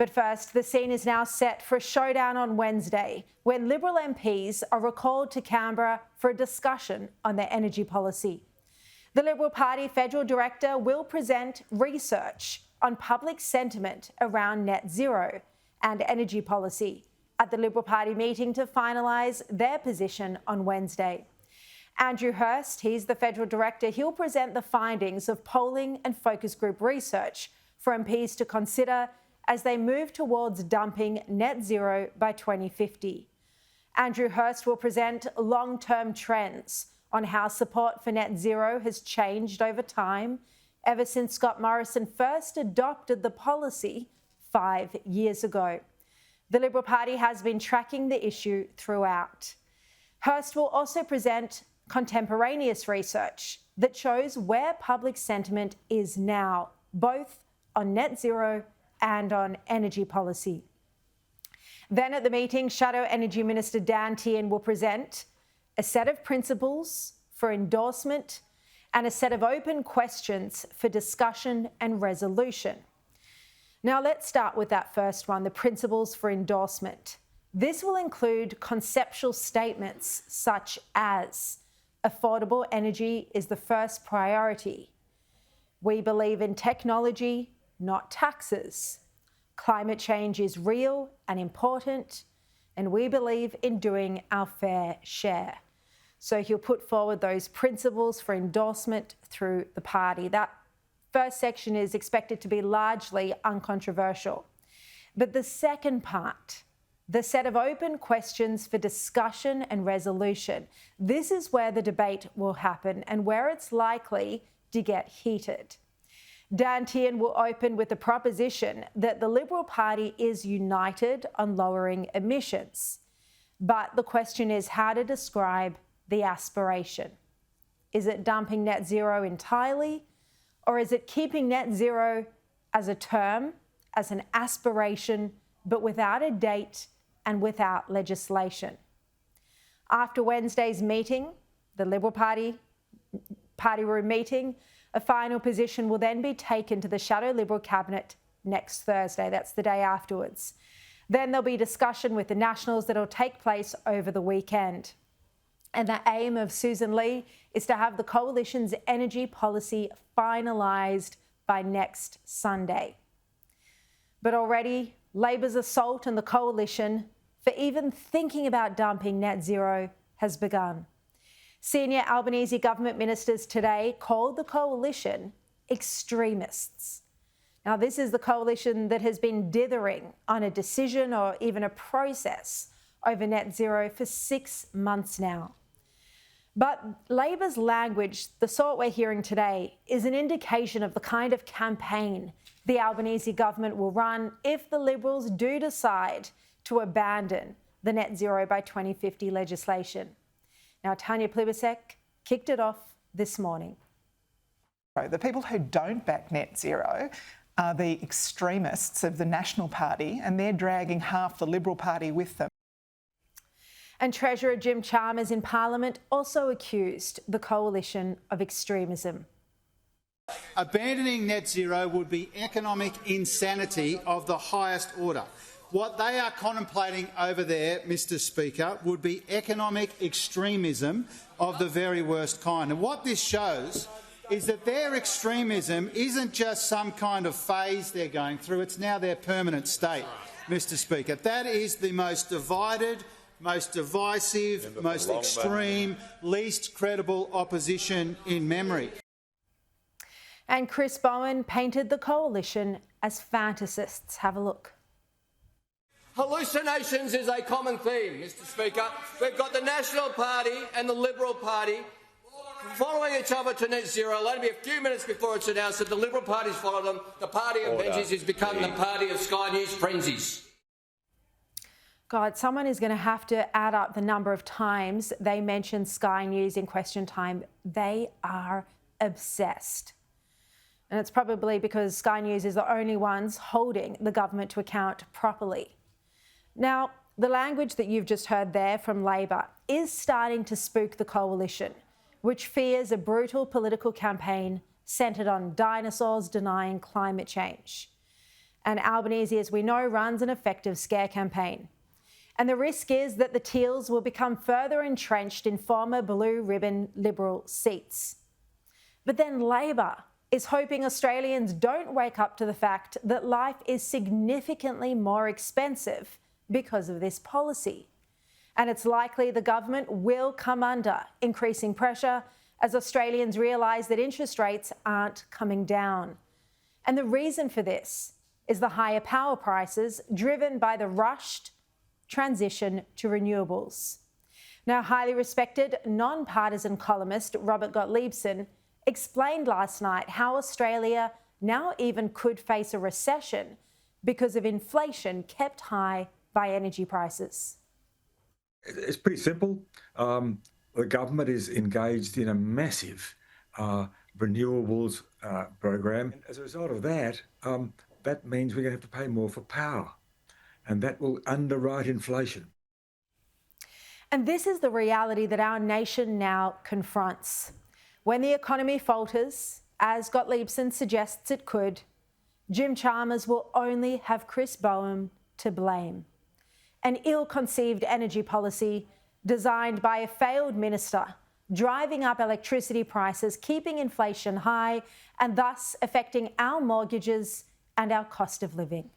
But first, the scene is now set for a showdown on Wednesday, when Liberal MPs are recalled to Canberra for a discussion on their energy policy. The Liberal Party Federal Director will present research on public sentiment around net zero and energy policy at the Liberal Party meeting to finalise their position on Wednesday. Andrew Hirst, he's the Federal Director, he'll present the findings of polling and focus group research for MPs to consider as they move towards dumping net zero by 2050. Andrew Hirst will present long-term trends on how support for net zero has changed over time ever since Scott Morrison first adopted the policy 5 years ago. The Liberal Party has been tracking the issue throughout. Hirst will also present contemporaneous research that shows where public sentiment is now, both on net zero and on energy policy. Then at the meeting, Shadow Energy Minister Dan Tehan will present a set of principles for endorsement and a set of open questions for discussion and resolution. Now let's start with that first one, the principles for endorsement. This will include conceptual statements such as affordable energy is the first priority. We believe in technology, not taxes. Climate change is real and important, and we believe in doing our fair share. So he'll put forward those principles for endorsement through the party. That first section is expected to be largely uncontroversial. But the second part, the set of open questions for discussion and resolution, this is where the debate will happen and where it's likely to get heated. Dan Tehan will open with the proposition that the Liberal Party is united on lowering emissions. But the question is how to describe the aspiration. Is it dumping net zero entirely, or is it keeping net zero as a term, as an aspiration, but without a date and without legislation? After Wednesday's meeting, the Liberal Party room meeting, a final position will then be taken to the Shadow Liberal Cabinet next Thursday. That's the day afterwards. Then there'll be discussion with the Nationals that'll take place over the weekend. And the aim of Susan Lee is to have the Coalition's energy policy finalised by next Sunday. But already, Labor's assault on the Coalition for even thinking about dumping net zero has begun. Senior Albanese government ministers today called the Coalition extremists. Now, this is the Coalition that has been dithering on a decision or even a process over net zero for 6 months now. But Labor's language, the sort we're hearing today, is an indication of the kind of campaign the Albanese government will run if the Liberals do decide to abandon the net zero by 2050 legislation. Now, Tanya Plibersek kicked it off this morning. The people who don't back net zero are the extremists of the National Party, and they're dragging half the Liberal Party with them. And Treasurer Jim Chalmers in Parliament also accused the Coalition of extremism. Abandoning net zero would be economic insanity of the highest order. What they are contemplating over there, Mr Speaker, would be economic extremism of the very worst kind. And what this shows is that their extremism isn't just some kind of phase they're going through, it's now their permanent state, Mr Speaker. That is the most divided, most divisive, most extreme, least credible opposition in memory. And Chris Bowen painted the Coalition as fantasists. Have a look. Hallucinations is a common theme, Mr Speaker. We've got the National Party and the Liberal Party following each other to net zero. It'll only be a few minutes before it's announced that the Liberal Party's followed them. The party of Benjis has become the party of Sky News frenzies. God, someone is going to have to add up the number of times they mention Sky News in Question Time. They are obsessed. And it's probably because Sky News is the only ones holding the government to account properly. Now, the language that you've just heard there from Labor is starting to spook the Coalition, which fears a brutal political campaign centred on dinosaurs denying climate change. And Albanese, as we know, runs an effective scare campaign. And the risk is that the Teals will become further entrenched in former blue ribbon Liberal seats. But then Labor is hoping Australians don't wake up to the fact that life is significantly more expensive because of this policy. And it's likely the government will come under increasing pressure as Australians realise that interest rates aren't coming down. And the reason for this is the higher power prices driven by the rushed transition to renewables. Now, highly respected non-partisan columnist Robert Gottliebsen explained last night how Australia now even could face a recession because of inflation kept high by energy prices. It's pretty simple. The government is engaged in a massive renewables program. As a result of that, that means we're going to have to pay more for power, and that will underwrite inflation. And this is the reality that our nation now confronts. When the economy falters, as Gottliebsen suggests it could, Jim Chalmers will only have Chris Bowen to blame. An ill-conceived energy policy designed by a failed minister, driving up electricity prices, keeping inflation high, and thus affecting our mortgages and our cost of living.